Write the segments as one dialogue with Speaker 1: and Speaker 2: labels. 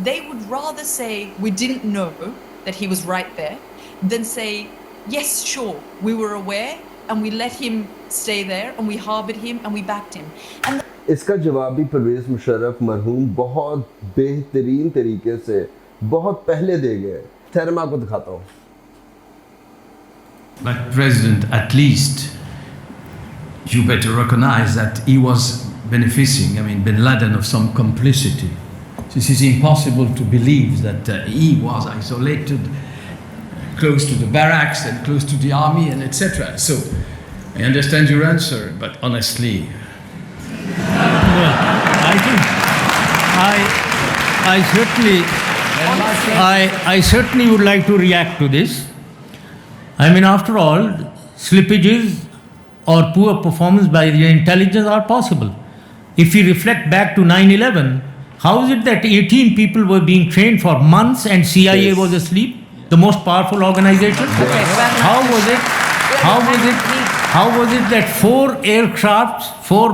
Speaker 1: they would rather say we didn't know that he was right there than say, yes, sure, we were aware and we let him stay there and we harbored him and we backed him. And
Speaker 2: इसका जवाब भी परवेज़ मुशर्रफ मरहूम बहुत बेहतरीन तरीके से बहुत पहले दे गए। ठहर मैं आपको दिखाता हूँ।
Speaker 3: But President, at least you better recognize that he was benefiting, bin Laden, of some complicity. This is impossible to believe that he was isolated, close to the barracks and close to the army and etc. So I understand your answer, but honestly,
Speaker 4: well, I think I certainly would like to react to this. After all, slippages or poor performance by the intelligence are possible. If we reflect back to 9/11, how is it that 18 people were being trained for months and CIA was asleep? The most powerful organization?
Speaker 1: Okay,
Speaker 4: How was it that 4 aircrafts, 4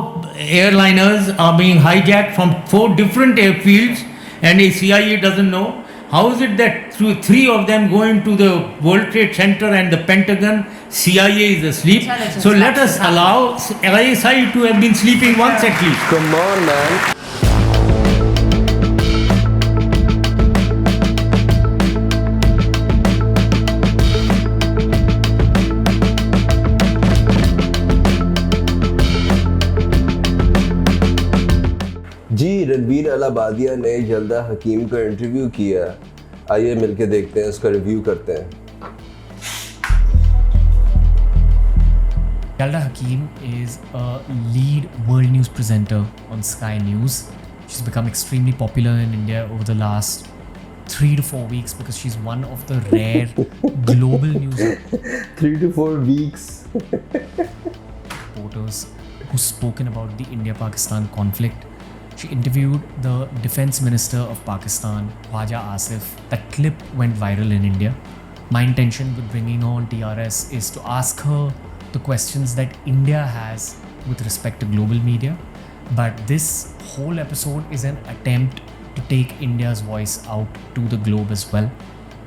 Speaker 4: airliners are being hijacked from 4 different airfields and a CIA doesn't know? How is it that through 3 of them going to the World Trade Center and the Pentagon, CIA is asleep? So let us allow ISI to have been sleeping once at least.
Speaker 2: Come on, man. जी रणवीर अलाबादिया ने यल्दा हकीम का interview किया। आइए मिलके देखते हैं, उसका review करते हैं।
Speaker 5: Yalda Hakim is a lead world news presenter on Sky News. She's become extremely popular in India over the last 3 to 4 weeks because she's one of the rare global news
Speaker 2: 3 to 4 weeks.
Speaker 5: reporters who's spoken about the India-Pakistan conflict. She interviewed the Defense Minister of Pakistan, Khawaja Asif. That clip went viral in India. My intention with bringing on TRS is to ask her the questions that India has with respect to global media. But this whole episode is an attempt to take India's voice out to the globe as well.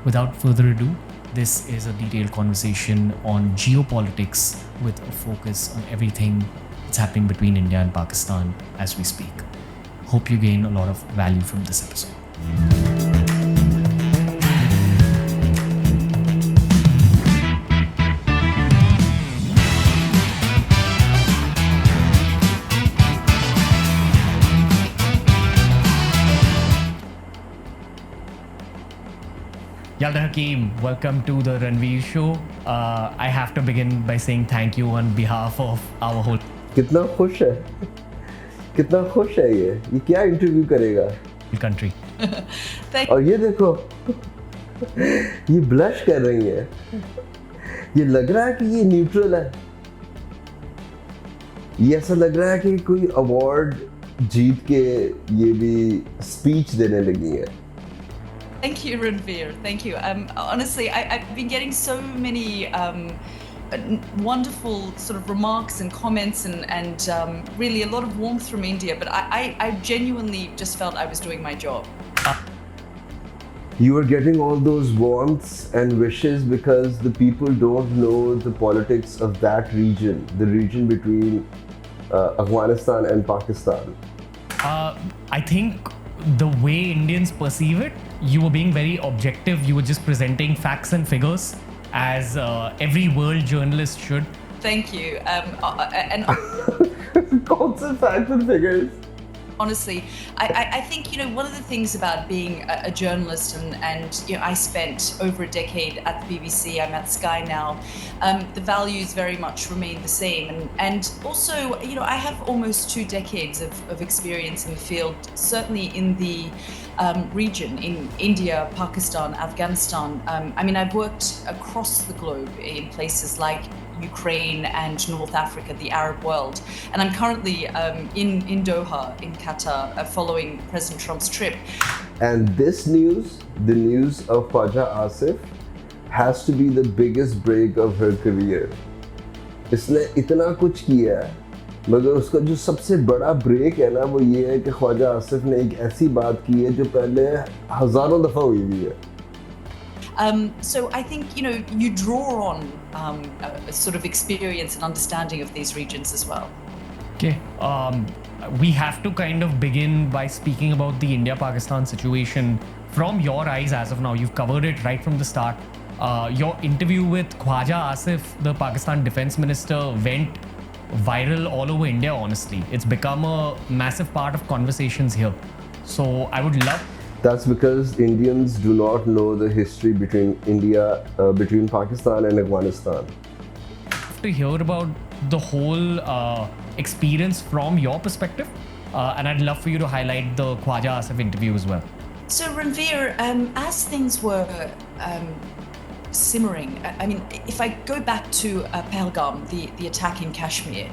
Speaker 5: Without further ado, this is a detailed conversation on geopolitics with a focus on everything that's happening between India and Pakistan as we speak. Hope you gain a lot of value from this episode. Yalda Hakim, welcome to the Ranveer show. I have to begin by saying thank you on behalf of our whole
Speaker 2: कितना खुश है, कितना खुश है ये क्या interview करेगा
Speaker 5: country.
Speaker 2: और ये देखो ये ब्लश कर रही है, ये लग रहा है कि ये न्यूट्रल है, ये ऐसा लग रहा है कि कोई अवार्ड जीत के ये भी स्पीच देने लगी है।
Speaker 1: Thank you, Ranveer. Thank you. Honestly, I've been getting so many wonderful sort of remarks and comments and really a lot of warmth from India. But I genuinely just felt I was doing my job.
Speaker 2: You are getting all those wants and wishes because the people don't know the politics of that region, the region between Afghanistan and Pakistan.
Speaker 5: I think the way Indians perceive it, you were being very objective. You were just presenting facts and figures as every world journalist should.
Speaker 1: Thank you. And
Speaker 2: Constant facts and figures.
Speaker 1: honestly, I think, one of the things about being a journalist and I spent over a decade at the BBC, I'm at Sky now, the values very much remain the same. And also, I have almost 2 decades of experience in the field, certainly in the region, in India, Pakistan, Afghanistan. I've worked across the globe in places like Ukraine and North Africa, the Arab world. And I'm currently in Doha, in Qatar, following President Trump's trip.
Speaker 2: And this news, the news of Khawaja Asif, has to be the biggest break of her career. इसने इतना कुछ किया मगर उसका जो सबसे बड़ा break है ना वो ये है कि ख्वाजा आसिफ ने एक ऐसी बात की है जो पहले हज़ारों दफ़ा हुई हुई है.
Speaker 1: So I think, you draw on a sort of experience and understanding of these regions as well.
Speaker 5: Okay. We have to kind of begin by speaking about the India-Pakistan situation from your eyes as of now. You've covered it right from the start. Your interview with Khawaja Asif, the Pakistan defense minister, went viral all over India, honestly. It's become a massive part of conversations here. So I would love...
Speaker 2: That's because Indians do not know the history between between Pakistan and Afghanistan.
Speaker 5: To hear about the whole experience from your perspective, and I'd love for you to highlight the Khawaja Asif interview as well.
Speaker 1: So Ranveer, as things were simmering, I mean, if I go back to Pahalgam, the attack in Kashmir,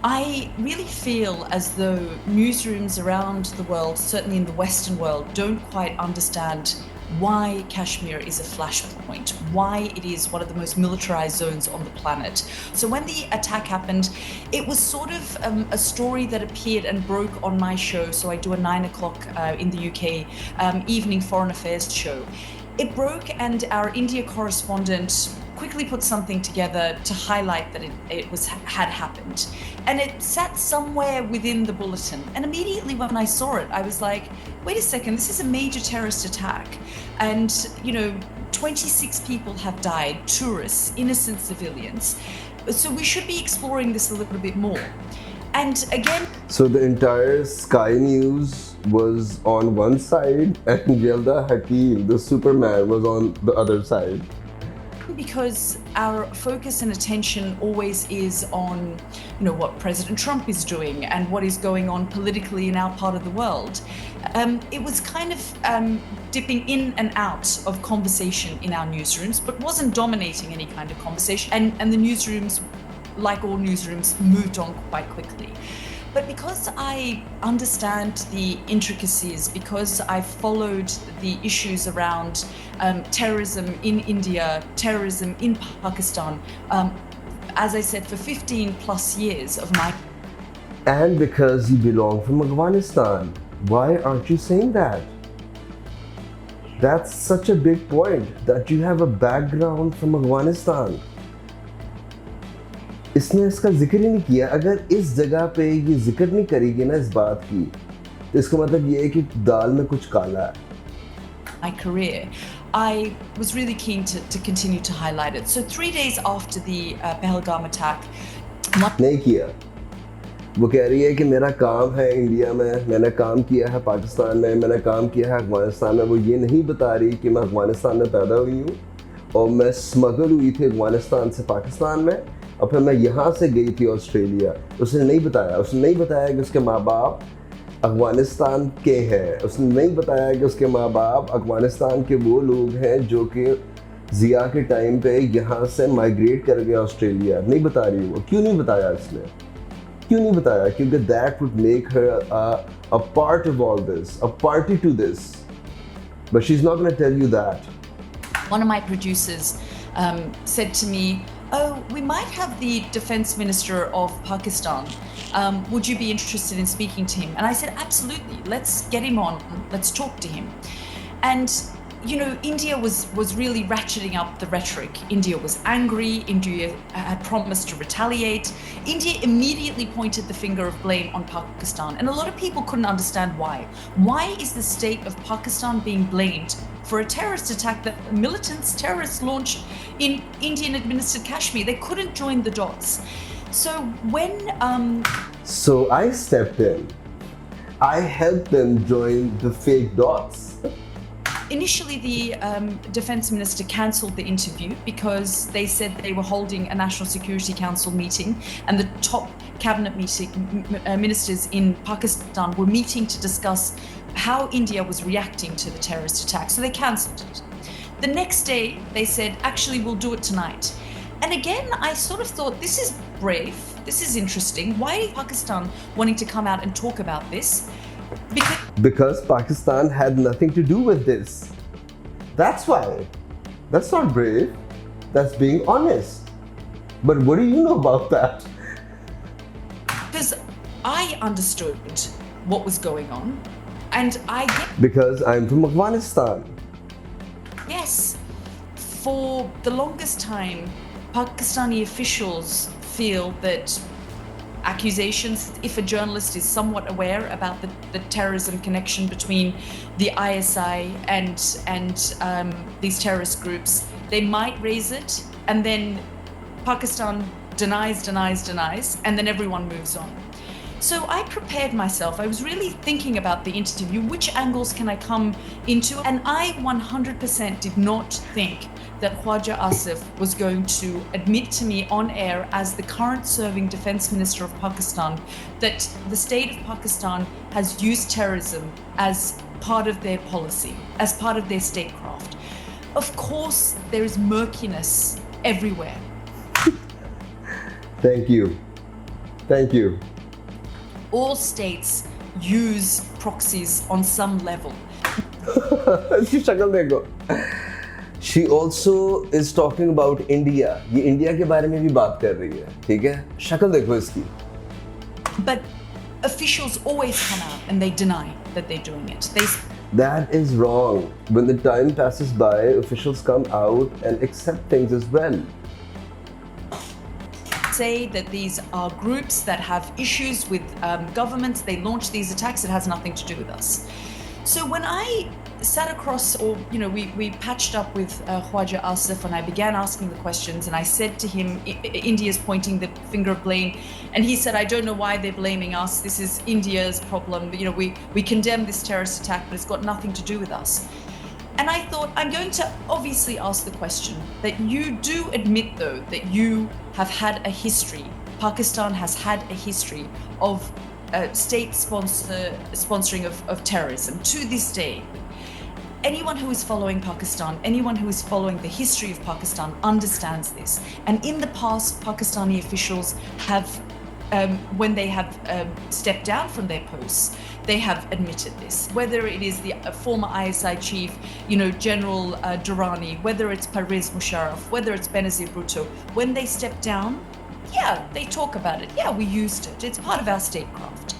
Speaker 1: I really feel as though newsrooms around the world, certainly in the Western world, don't quite understand why Kashmir is a flashpoint, why it is one of the most militarized zones on the planet. So when the attack happened, it was sort of a story that appeared and broke on my show. So I do a 9 o'clock in the UK evening foreign affairs show. It broke, and our India correspondent quickly put something together to highlight that it had happened. And it sat somewhere within the bulletin. And immediately when I saw it, I was like, wait a second, this is a major terrorist attack. And, 26 people have died, tourists, innocent civilians. So we should be exploring this a little bit more. And again...
Speaker 2: So the entire Sky News was on one side and Yalda Hakim, the Superman, was on the other side.
Speaker 1: Because our focus and attention always is on, what President Trump is doing and what is going on politically in our part of the world. It was kind of dipping in and out of conversation in our newsrooms, but wasn't dominating any kind of conversation. And the newsrooms, like all newsrooms, moved on quite quickly. But because I understand the intricacies, because I followed the issues around terrorism in India, terrorism in Pakistan, as I said, for 15 plus years of my...
Speaker 2: And because you belong from Afghanistan, why aren't you saying that? That's such a big point, that you have a background from Afghanistan. इसने इसका जिक्र ही नहीं किया. अगर इस जगह पे ये जिक्र नहीं करेगी ना इस बात की, तो इसका मतलब ये है कि दाल में कुछ काला है.
Speaker 1: My career, I was really keen to continue to highlight it. So 3 days after the Pahalgam attack,
Speaker 2: नहीं किया. वो कह रही है कि मेरा काम है इंडिया में, मैंने काम किया है पाकिस्तान में, मैंने काम किया है अफगानिस्तान में. वो ये नहीं बता रही कि मैं अफगानिस्तान में पैदा हुई हूँ और मैं स्मगल हुई थी अफगानिस्तान से पाकिस्तान में और फिर मैं यहाँ से गई थी ऑस्ट्रेलिया. उसने नहीं बताया कि उसके माँ बाप अफगानिस्तान के हैं. उसने नहीं बताया कि उसके माँ बाप अफगानिस्तान के वो लोग हैं जो कि ज़िया के टाइम पे यहाँ से माइग्रेट कर गए ऑस्ट्रेलिया. नहीं बता रही वो. क्यों नहीं बताया इसने? क्यों नहीं बताया? क्योंकि that would make her a part of all this, a party to this. But she is not gonna tell you that.
Speaker 1: One of my producers said to me, oh, we might have the defense minister of Pakistan. Would you be interested in speaking to him? And I said, absolutely. Let's get him on. Let's talk to him. And, India was really ratcheting up the rhetoric. India was angry. India had promised to retaliate. India immediately pointed the finger of blame on Pakistan. And a lot of people couldn't understand why. Why is the state of Pakistan being blamed for a terrorist attack that terrorists launched in Indian-administered Kashmir? They couldn't join the dots. So when...
Speaker 2: So I stepped in. I helped them join the fake dots.
Speaker 1: Initially, the defense minister cancelled the interview because they said they were holding a National Security Council meeting and the top cabinet ministers in Pakistan were meeting to discuss how India was reacting to the terrorist attack. So they cancelled it. The next day, they said, actually, we'll do it tonight. And again, I sort of thought, this is brave. This is interesting. Why is Pakistan wanting to come out and talk about this?
Speaker 2: Because Pakistan had nothing to do with this. That's why. That's not brave. That's being honest. But what do you know about that?
Speaker 1: I understood what was going on, and I get,
Speaker 2: Because I'm from Afghanistan.
Speaker 1: yes, for the longest time, Pakistani officials feel that accusations, if a journalist is somewhat aware about the terrorism connection between the ISI and these terrorist groups, they might raise it, and then Pakistan denies, and then everyone moves on. So I prepared myself. I was really thinking about the interview, which angles can I come into? And I 100% did not think that Khawaja Asif was going to admit to me on air as the current serving Defense Minister of Pakistan that the state of Pakistan has used terrorism as part of their policy, as part of their statecraft. Of course, there is murkiness everywhere.
Speaker 2: Thank you. Thank you.
Speaker 1: All states use proxies on some level.
Speaker 2: इसकी शक्ल देखो. She also is talking about India. ये India के बारे में भी बात कर रही है, ठीक है? शक्ल देखो इसकी.
Speaker 1: But officials always come out and they deny that they're doing it.
Speaker 2: That is wrong. When the time passes by, officials come out and accept things as well.
Speaker 1: Say that these are groups that have issues with governments. They launch these attacks. It has nothing to do with us. So when I sat across, or we patched up with Khawaja Asif, and I began asking the questions, and I said to him, India's pointing the finger of blame, and he said, I don't know why they're blaming us. This is India's problem. We condemn this terrorist attack, but it's got nothing to do with us. And I thought, I'm going to obviously ask the question that you do admit, though, that you have had a history. Pakistan has had a history of state sponsoring of terrorism to this day. Anyone who is following Pakistan, anyone who is following the history of Pakistan understands this. And in the past, Pakistani officials have, when they have stepped down from their posts, they have admitted this. Whether it is the former ISI chief, General Durrani, whether it's Pervez Musharraf, whether it's Benazir Bhutto, when they step down, yeah, they talk about it. Yeah, we used it. It's part of our statecraft.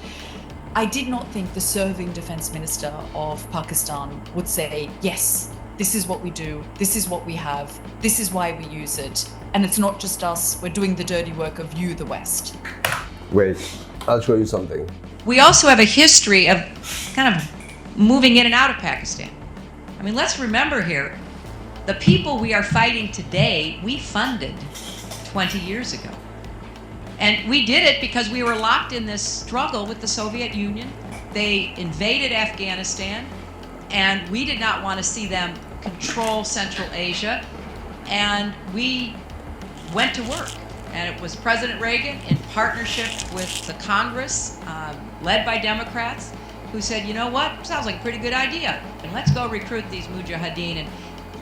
Speaker 1: I did not think the serving defense minister of Pakistan would say, yes, this is what we do, this is what we have, this is why we use it, and it's not just us, we're doing the dirty work of you, the West.
Speaker 2: Wait, I'll show you something.
Speaker 6: We also have a history of kind of moving in and out of Pakistan. I mean, let's remember here, the people we are fighting today, we funded 20 years ago. And we did it because we were locked in this struggle with the Soviet Union. They invaded Afghanistan, and we did not want to see them control Central Asia. And we went to work. And it was President Reagan, in partnership with the Congress, led by Democrats, who said, you know what, sounds like a pretty good idea. And let's go recruit these mujahideen. And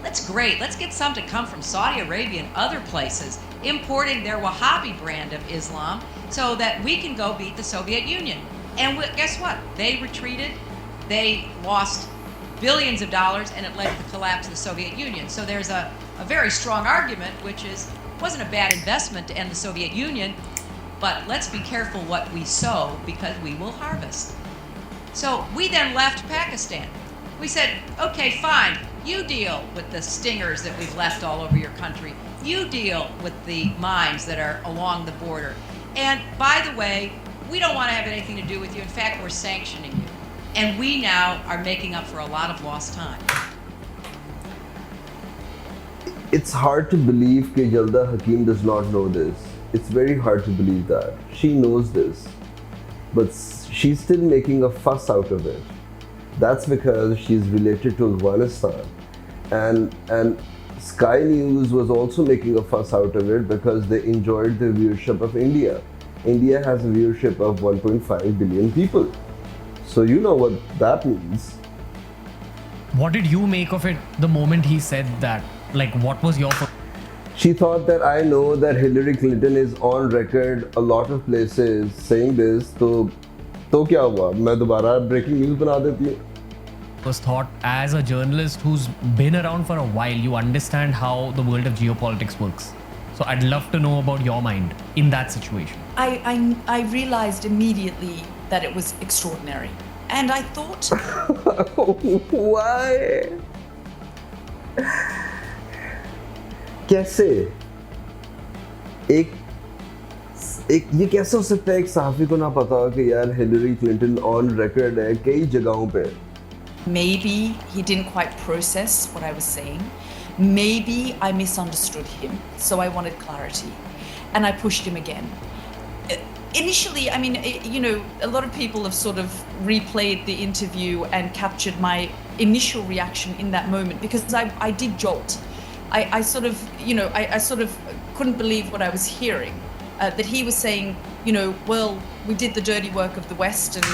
Speaker 6: that's great. Let's get some to come from Saudi Arabia and other places, importing their Wahhabi brand of Islam so that we can go beat the Soviet Union. And guess what? They retreated. They lost billions of dollars, and it led to the collapse of the Soviet Union. So there's a very strong argument, which is, it wasn't a bad investment to end the Soviet Union, but let's be careful what we sow because we will harvest. So we then left Pakistan. We said, okay, fine, you deal with the stingers that we've left all over your country. You deal with the mines that are along the border. And by the way, we don't want to have anything to do with you. In fact, we're sanctioning you. And we now are making up for a lot of lost time.
Speaker 2: It's hard to believe that Yalda Hakim does not know this. It's very hard to believe that. She knows this. But she's still making a fuss out of it. That's because she's related to Afghanistan. And Sky News was also making a fuss out of it because they enjoyed the viewership of India. India has a viewership of 1.5 billion people. So you know what that means.
Speaker 5: What did you make of it the moment he said that? Like, what was your...
Speaker 2: She thought that I know that Hillary Clinton is on record a lot of places saying this, तो क्या हुआ? मैं दोबारा breaking news बना देती हूँ.
Speaker 5: Was thought as a journalist who's been around for a while, you understand how the world of geopolitics works. So I'd love to know about your mind in that situation.
Speaker 1: I realized immediately that it was extraordinary. And I thought,
Speaker 2: Why? कैसे एक ये कैसे हो सकता है एक सहाफ़ी को ना पता हो कि यार हिलरी क्लिंटन ऑन रिकॉर्ड है कई जगहों पे.
Speaker 1: maybe he didn't quite process what I was saying. Maybe I misunderstood him. So I wanted clarity. And I pushed him again. Initially, I mean, you know, a lot of people have sort of replayed the interview and captured my initial reaction in that moment because I did jolt. I sort of, you know, I sort of couldn't believe what I was hearing. That he was saying, you know, well, we did the dirty work of the West and...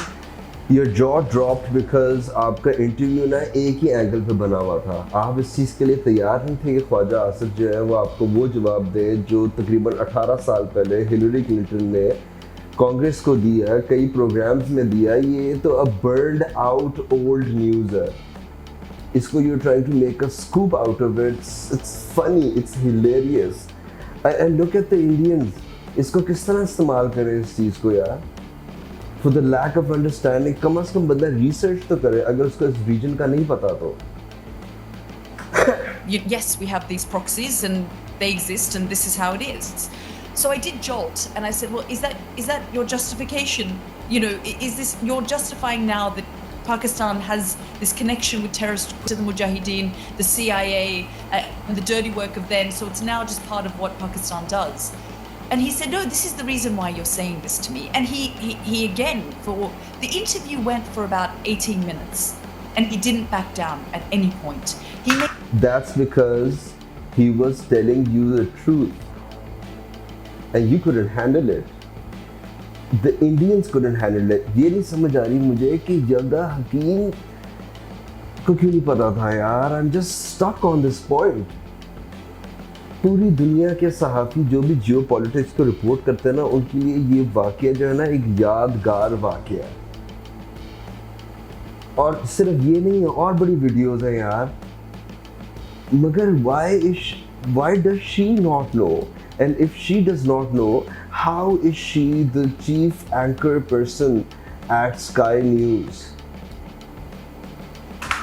Speaker 2: Your jaw dropped because आपका interview ना एक ही angle पे बना हुआ था. आप इस चीज़ के लिए तैयार नहीं थे कि ख्वाजा आसिफ जो है वो आपको वो जवाब दे जो तकरीबन 18 साल पहले हिलरी क्लिंटन ने कांग्रेस को दिया, कई प्रोग्राम्स में दिया. ये तो a burned out old news है. इसको you trying to make a scoop out of it. It's funny, it's hilarious. And look at the Indians. इसको किस तरह इस्तेमाल करें इस चीज़ को यार. For the lack of understanding, कम से कम बंदा रिसर्च तो करे अगर उसको इस रीजन का नहीं पता तो.
Speaker 1: Yes, we have these proxies and they exist and this is how it is. So I did jolt and I said, well, is that your justification? You know, is this, you're justifying now that Pakistan has this connection with terrorists, to the Mujahideen, the CIA, and the dirty work of them, so it's now just part of what Pakistan does. And he said, no, this is the reason why you're saying this to me. And he again, for the interview went for about 18 minutes and he didn't back down at any point.
Speaker 2: That's because he was telling you the truth and you couldn't handle it. The Indians couldn't handle it. ये नहीं समझ आ रही मुझे कि यल्दा हकीम को क्यों नहीं पता था यार. I'm just stuck on this point. पूरी दुनिया के सहाफ़ी जो भी जियो पॉलिटिक्स को रिपोर्ट करते हैं ना उनके लिए ये वाक़या जो है ना एक यादगार वाक़या है. और सिर्फ ये नहीं है, और बड़ी वीडियोस हैं यार. मगर why does she not know? And if she does not know, how is she the chief anchor person at Sky News?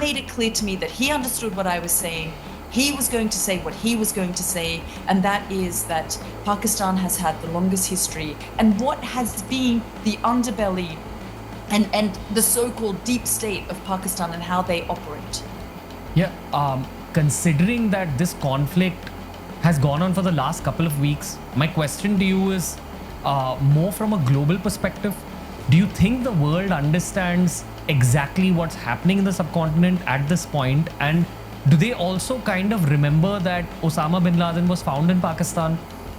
Speaker 1: Made it clear to me that he understood what I was saying. He was going to say what he was going to say, and that is that Pakistan has had the longest history and what has been the underbelly and the so-called deep state of Pakistan and how they operate.
Speaker 5: Yeah, considering that this conflict has gone on for the last couple of weeks, my question to you is more from a global perspective. Do you think the world understands exactly what's happening in the subcontinent at this point, and do they also kind of remember that Osama bin Laden was found in Pakistan?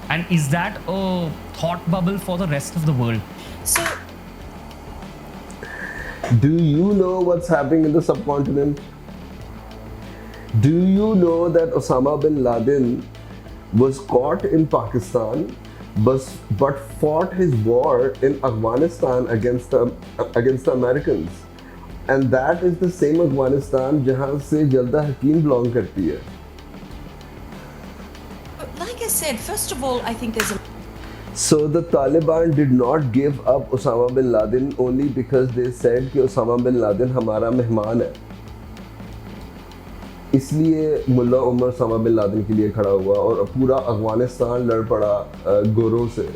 Speaker 5: And is that a thought bubble for the rest of the world?
Speaker 1: So,
Speaker 2: do you know what's happening in the subcontinent? Do you know that Osama bin Laden was caught in Pakistan but fought his war in Afghanistan against the Americans? And that is the same Afghanistan जहाँ से यल्दा हकीम belong करती है.
Speaker 1: like I said, first of all, I think there's a...
Speaker 2: So the Taliban did not give up Osama bin Laden only because they said कि Osama bin Laden हमारा मेहमान है. इसलिए मुल्ला Umar Osama bin Laden के लिए खड़ा हुआ और पूरा अफगानिस्तान लड़ पड़ा गोरों से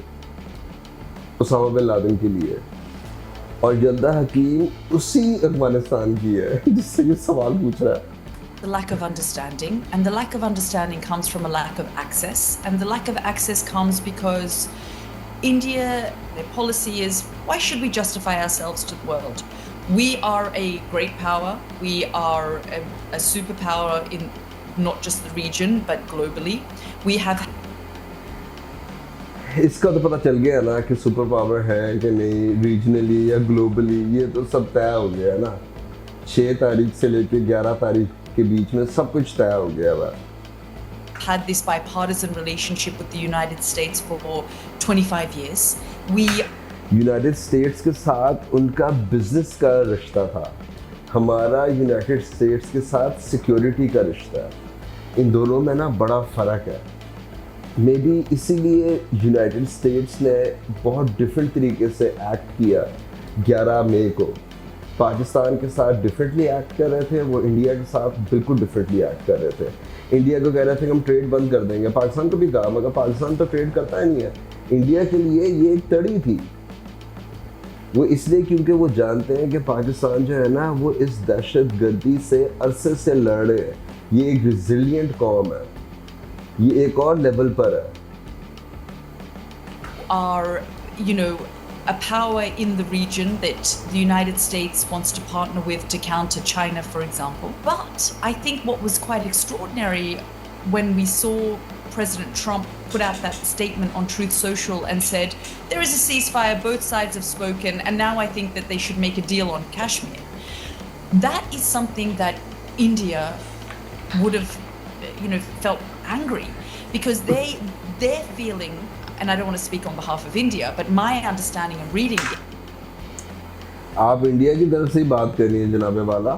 Speaker 2: ओसामा बिन लादेन के लिए. और यल्दा हकीम उसी अफगानिस्तान की है जिससे ये सवाल पूछ रहा है.
Speaker 1: The lack of understanding, and the lack of understanding comes from a lack of access, and the lack of access comes because India, their policy is, why should we justify ourselves to the world? We are a great power, we are a superpower in not just the region but globally. We have...
Speaker 2: इसका तो पता चल गया ना कि super power है कि नहीं, रीजनली या ग्लोबली, ये तो सब तय हो गया है ना. 6 तारीख से लेके 11 तारीख के बीच में सब कुछ तय हो गया है.
Speaker 1: Had this bipartisan relationship with the United States for 25 years. We...
Speaker 2: United states के साथ उनका बिजनेस का रिश्ता था, हमारा यूनाइटेड स्टेट्स के साथ सिक्योरिटी का रिश्ता है. इन दोनों में ना बड़ा फ़र्क है. मे बी इसीलिए यूनाइटेड स्टेट्स ने बहुत डिफरेंट तरीके से एक्ट किया 11 मई को। पाकिस्तान के साथ डिफरेंटली एक्ट कर रहे थे, वो इंडिया के साथ बिल्कुल डिफरेंटली एक्ट कर रहे थे। इंडिया को कह रहे थे कि हम ट्रेड बंद कर देंगे, पाकिस्तान को भी कहा, मगर पाकिस्तान तो ट्रेड करता ही नहीं है। इंडिया के लिए ये एक तड़ी थी, वो इसलिए क्योंकि वो जानते हैं कि पाकिस्तान जो है ना वो इस दहशतगर्दी से अरसे से लड़ रहे हैं। ये एक रिजिलियंट कौम है, ये एक और लेवल पर है।
Speaker 1: Are, a power in the region that the United States wants to partner with to counter China, for example. But I think what was quite extraordinary when we saw President Trump put out that statement on Truth Social and said, there is a ceasefire, both sides have spoken, and now I think that they should make a deal on Kashmir. That is something that India would have, felt angry, because their feeling, and I don't want to speak on behalf of India, but my understanding and reading it.
Speaker 2: आप India की तरफ से ही बात कर रही हैं जनाबे वाला।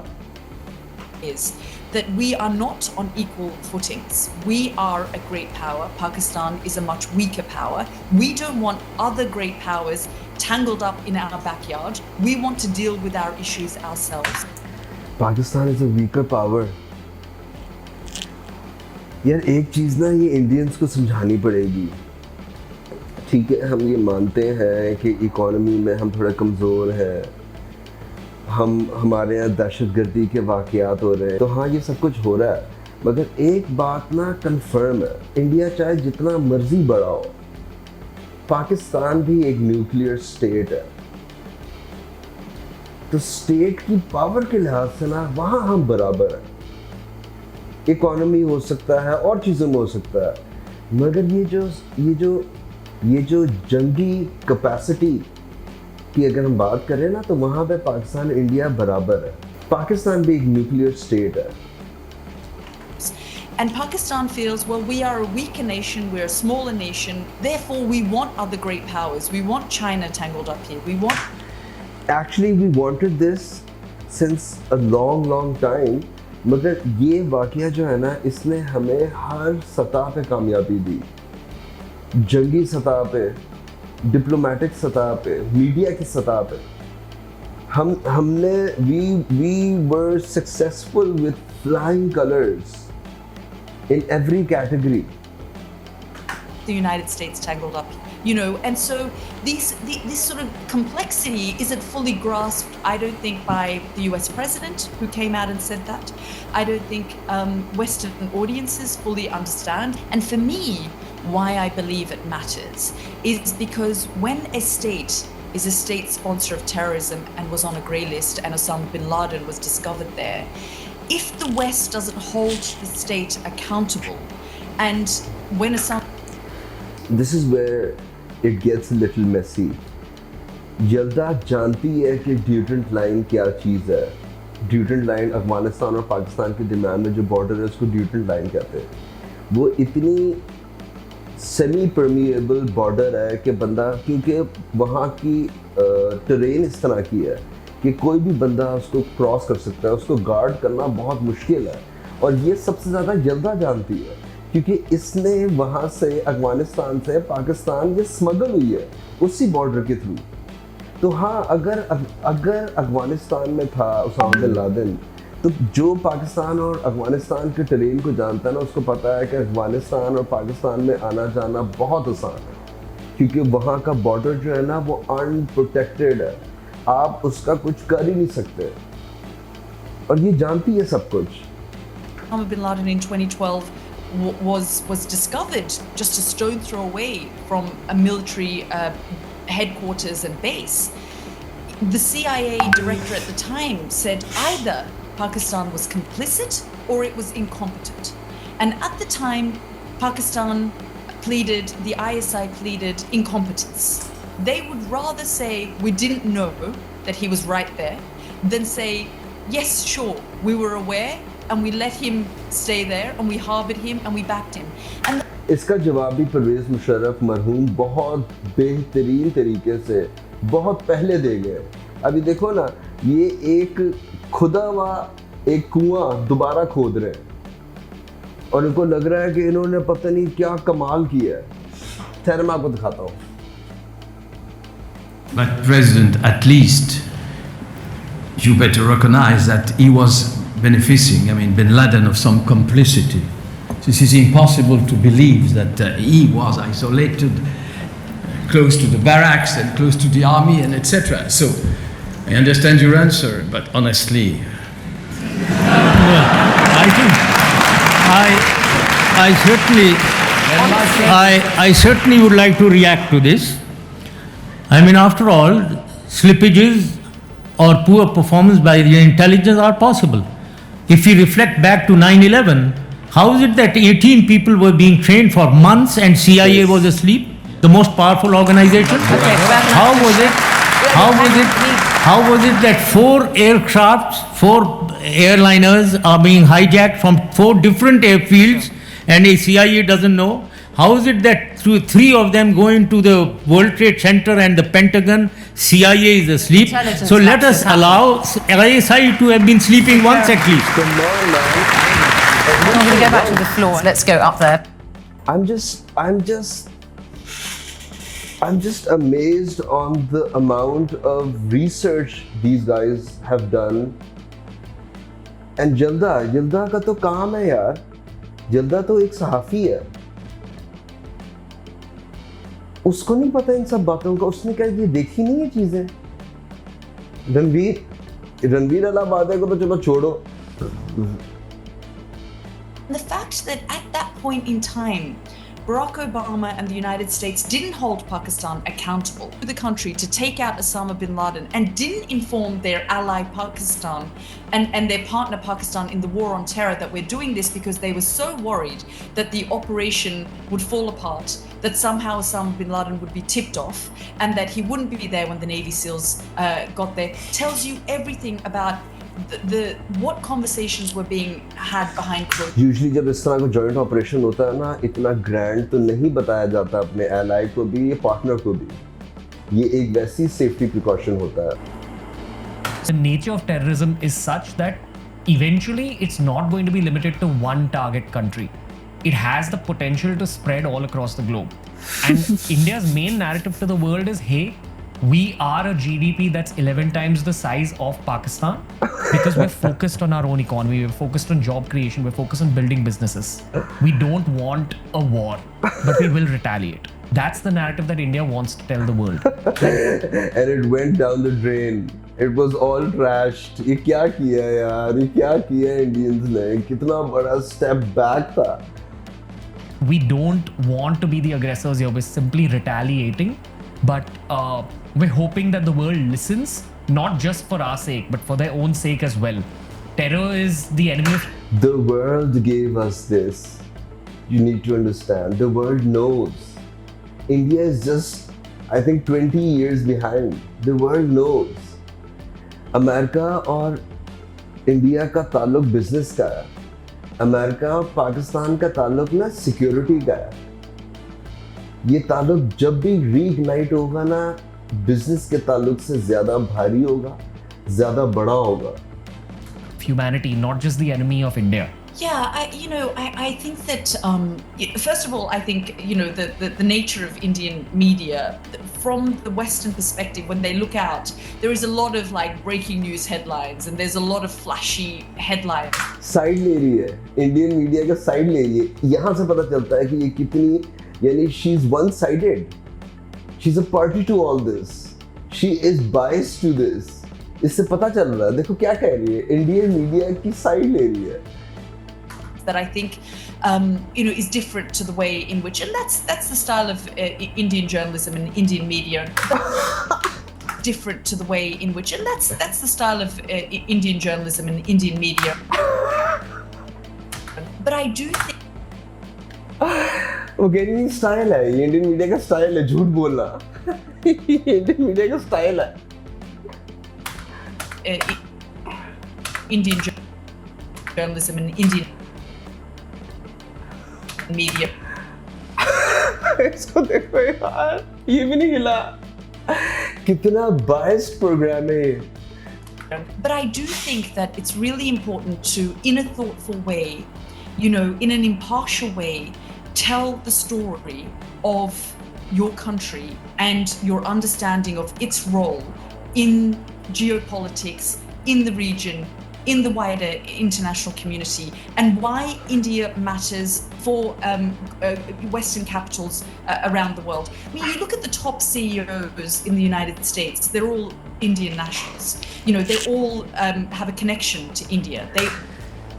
Speaker 1: Is that we are not on equal footings. We are a great power. Pakistan is a much weaker power. We don't want other great powers tangled up in our backyard. We want to deal with our issues ourselves.
Speaker 2: Pakistan is a weaker power. यार एक चीज़ ना ये Indians को समझानी पड़ेगी। ठीक है, हम ये मानते हैं कि इकोनॉमी में हम थोड़ा कमज़ोर हैं, हमारे यहाँ दहशतगर्दी के वाक़यात हो रहे हैं, तो हाँ ये सब कुछ हो रहा है, मगर एक बात ना कंफर्म है, इंडिया चाहे जितना मर्जी बड़ा हो, पाकिस्तान भी एक न्यूक्लियर स्टेट है। तो स्टेट की पावर के लिहाज से ना वहाँ हम बराबर हैं। इकोनॉमी हो सकता है और चीज़ों में हो सकता है, मगर ये जो जंगी कैपेसिटी की अगर हम बात करें ना, तो वहाँ पे पाकिस्तान इंडिया बराबर है। पाकिस्तान भी एक न्यूक्लियर स्टेट है।
Speaker 1: And Pakistan feels, well, we are a weaker nation, we're a smaller nation, therefore we want other great powers. We want China tangled up here. We want...
Speaker 2: Actually, we wanted this since a long time. मगर ये वाक़या जो है ना, इसने हमें हर सतह पे कामयाबी दी। जंगी सतह पे, डिप्लोमेटिक सतह पे, मीडिया की सतह पे हमने we were successful with flying colors in every category.
Speaker 1: The United States tangled up, and so this sort of complexity isn't fully grasped, I don't think, by the US president, who came out and said that. I don't think Western audiences fully understand. And for me, why I believe it matters is because when a state is a state sponsor of terrorism and was on a grey list and Osama bin Laden was discovered there, if the West doesn't hold the state accountable, and when Osama...
Speaker 2: This is where it gets a little messy. यल्दा जानती है कि ड्यूटेंट line क्या चीज़ है। ड्यूटेंट line Afghanistan और पाकिस्तान के दरमियान में जो बॉर्डर है उसको ड्यूटेंट लाइन कहते हैं। वो इतनी सेमी परमिएबल बॉर्डर है कि बंदा, क्योंकि वहाँ की टेरेन इस तरह की है कि कोई भी बंदा उसको क्रॉस कर सकता है, उसको गार्ड करना बहुत मुश्किल है। और ये सबसे ज़्यादा यल्दा जानती है, क्योंकि इसने वहाँ से अफगानिस्तान से पाकिस्तान ये स्मगल हुई है उसी बॉर्डर के थ्रू। तो हाँ, अगर अफगानिस्तान में था उसामा बिन लादेन, तो जो पाकिस्तान और अफगानिस्तान के टेरेन को जानता है ना, उसको पता है कि अफगानिस्तान और पाकिस्तान में आना जाना बहुत आसान है, क्योंकि वहाँ का बॉर्डर जो है ना वो अनप्रोटेक्टेड है, आप उसका कुछ कर ही नहीं सकते, और ये जानती है सब कुछ।
Speaker 1: Osama bin Laden in 2012 was discovered just a stone throw away from a military headquarters and base. The CIA director at the time said either Pakistan was complicit or it was incompetent. And at the time, Pakistan pleaded, the ISI pleaded incompetence. They would rather say we didn't know that he was right there than say, yes, sure, we were aware and we let him stay there and we harbored him and we backed him. And
Speaker 2: इसका जवाब भी परवेज़ मुशर्रफ मरहूम बहुत बेहतरीन तरीके से बहुत पहले दे गए। अभी देखो ना, ये एक खुदा हुआ एक कुआं दोबारा खोद रहे हैं। और इनको लग रहा है कि इन्होंने पता नहीं क्या कमाल किया है। ठहर मैं आपको दिखाता हूँ।
Speaker 3: But President, at least you better recognize that he was benefiting, I mean, bin Laden of some complicity. This is impossible to believe that he was isolated, close to the barracks and close to the army and etc. So I understand your answer, but honestly,
Speaker 4: I think I certainly would like to react to this. I mean, after all, slippages or poor performance by the intelligence are possible. If we reflect back to 9/11, how is it that 18 people were being trained for months and CIA was asleep? The most powerful organization. How was it? How was it that 4 aircrafts, 4 airliners are being hijacked from 4 different airfields and a CIA doesn't know? How is it that through 3 of them going to the World Trade Center and the Pentagon, CIA is asleep?
Speaker 1: Intelligence
Speaker 4: So let us
Speaker 1: lapses
Speaker 4: allow ISI to have been sleeping once at least.
Speaker 2: Come on, man.
Speaker 1: I'm going to go back to the floor. Let's go up there.
Speaker 2: I'm just amazed on the amount of research these guys have done. And Yalda का तो काम है यार. Yalda तो एक सहाफ़ी है. उसको नहीं पता इन सब बातों का. उसने क्या ये देखी नहीं ये चीजें. रणवीर अलाहाबादिया को तो चलो छोड़ो.
Speaker 1: The fact that at that point in time, Barack Obama and the United States didn't hold Pakistan accountable to the country to take out Osama bin Laden and didn't inform their ally Pakistan and their partner Pakistan in the war on terror that we're doing this because they were so worried that the operation would fall apart, that somehow Osama bin Laden would be tipped off and that he wouldn't be there when the Navy SEALs got there, tells you everything about what conversations were being had behind closed.
Speaker 2: Usually जब इस तरह का joint operation होता है ना, इतना grand तो नहीं बताया जाता अपने ally को भी, ये partner को भी. ये एक वैसी safety precaution होता है.
Speaker 5: The nature of terrorism is such that eventually it's not going to be limited to one target country. It has the potential to spread all across the globe. And India's main narrative to the world is, hey, we are a GDP that's 11 times the size of Pakistan because we're focused on our own economy, we're focused on job creation, we're focused on building businesses. We don't want a war, but we will retaliate. That's the narrative that India wants to tell the world.
Speaker 2: And it went down the drain. It was all trashed. ये क्या किया यार? ये क्या किया Indians ने? कितना बड़ा step back था.
Speaker 5: We don't want to be the aggressors here, we're simply retaliating. But we're hoping that the world listens, not just for our sake, but for their own sake as well. Terror is the enemy of...
Speaker 2: The world gave us this. You need to understand. The world knows. India is just, I think, 20 years behind. The world knows. America और India का ताल्लुक business का है. America और पाकिस्तान का ताल्लुक ना security का है. ये ताल्लुक जब भी रीइग्नाइट होगा ना, बिजनेस के ताल्लुक से ज्यादा भारी होगा, ज्यादा बड़ा होगा.
Speaker 5: Humanity, not just the enemy of India.
Speaker 1: Yeah, I think that first of all, I think the nature of Indian media from the Western perspective, when they look out, there is a lot of like breaking news headlines and there's a lot of flashy headlines.
Speaker 2: Side ले रही है, Indian media का side ले रही है. यहाँ से पता चलता है कि ये कितनी, यानी she is one-sided. She's a party to all this. She is biased to this. इससे पता चल रहा है. देखो क्या कह रही है, इंडियन मीडिया की साइड ले रही है.
Speaker 1: That I think is different to the way in which, and that's the style of Indian journalism and Indian media. Different to the way in which, and that's the style of Indian journalism and Indian media. But I do think.
Speaker 2: वो कह रही है style है, ये Indian media का style है झूठ बोलना. इंडियन मीडिया का स्टाइल है.
Speaker 1: Indian journalism and Indian media.
Speaker 2: इसको देखो यार, ये भी नहीं हिला. कितना biased program है ये.
Speaker 1: But I do think that it's really important to, in a thoughtful way, in an impartial way, tell the story of your country and your understanding of its role in geopolitics, in the region, in the wider international community, and why India matters for Western capitals around the world. I mean, you look at the top CEOs in the United States, they're all Indian nationals. They all have a connection to India.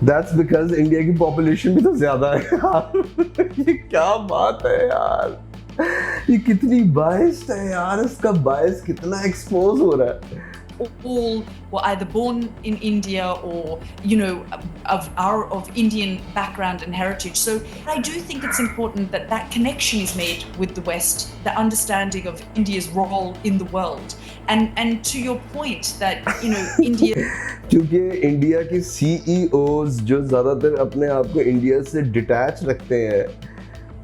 Speaker 2: That's because India की population भी तो ज़्यादा है यार। ये क्या बात है यार, ये कितनी बायस्ड है यार, इसका बायस कितना एक्सपोज हो रहा है।
Speaker 1: All were either born in India or of Indian background and heritage. So I do think it's important that connection is made with the West, the understanding of India's role in the world, and to your point that India.
Speaker 2: क्योंकि India के CEOs जो ज़्यादातर अपने आप को India से detach रखते हैं,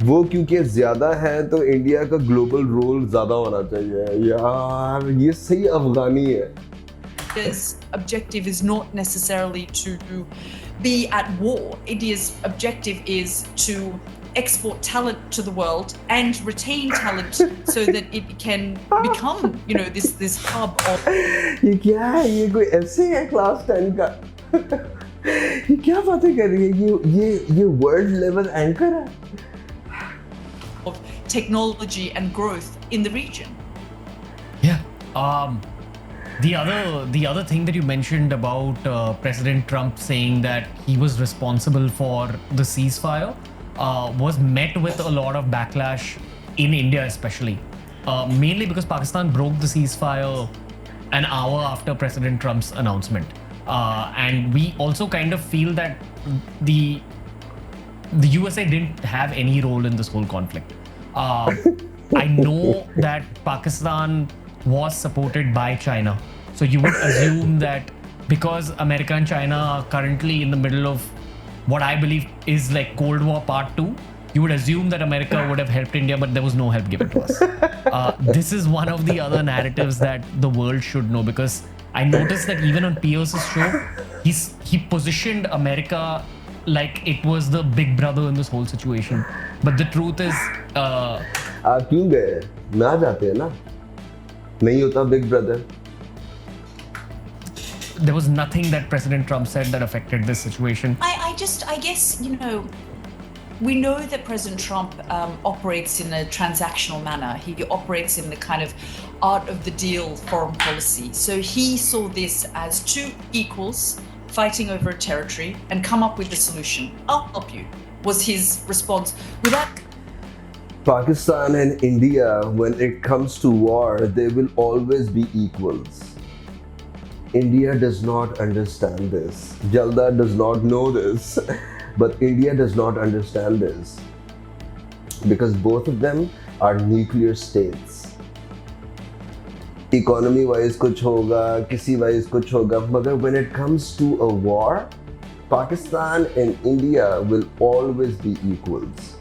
Speaker 2: वो क्योंकि ज़्यादा है तो इंडिया का ग्लोबल रोल ज़्यादा होना चाहिए यार। ये सही अफगानी है।
Speaker 1: India's objective is not necessarily to be at war. India's objective is to export talent to the world and retain talent so that it can become this hub of.
Speaker 2: ये क्या है? ये कोई ऐसे है क्लास 10 का? ये क्या बातें कर रही है? ये वर्ल्ड लेवल एंकर है
Speaker 1: of technology and growth in the region.
Speaker 5: Yeah. The other thing that you mentioned about President Trump saying that he was responsible for the ceasefire was met with a lot of backlash in India, especially mainly because Pakistan broke the ceasefire an hour after President Trump's announcement, and we also kind of feel that the USA didn't have any role in this whole conflict. I know that Pakistan was supported by China, so you would assume that because America and China are currently in the middle of what I believe is like Cold War Part 2, you would assume that America would have helped India, but there was no help given to us. This is one of the other narratives that the world should know, because I noticed that even on Pierce's show, he positioned America like it was the big brother in this whole situation. But the truth is,
Speaker 2: आप क्यों गए? ना जाते हैं ना, नहीं होता big brother.
Speaker 5: there was nothing that President Trump said that affected this situation.
Speaker 1: I guess, we know that President Trump operates in a transactional manner. He operates in the kind of art of the deal foreign policy. So he saw this as two equals fighting over a territory and come up with a solution. I'll help you, was his response. Without
Speaker 2: Pakistan and India, when it comes to war, they will always be equals. India does not understand this. Yalda does not know this. But India does not understand this. Because both of them are nuclear states. Economy wise kuch hoga, kisi wise kuch hoga. But when it comes to a war, Pakistan and India will always be equals.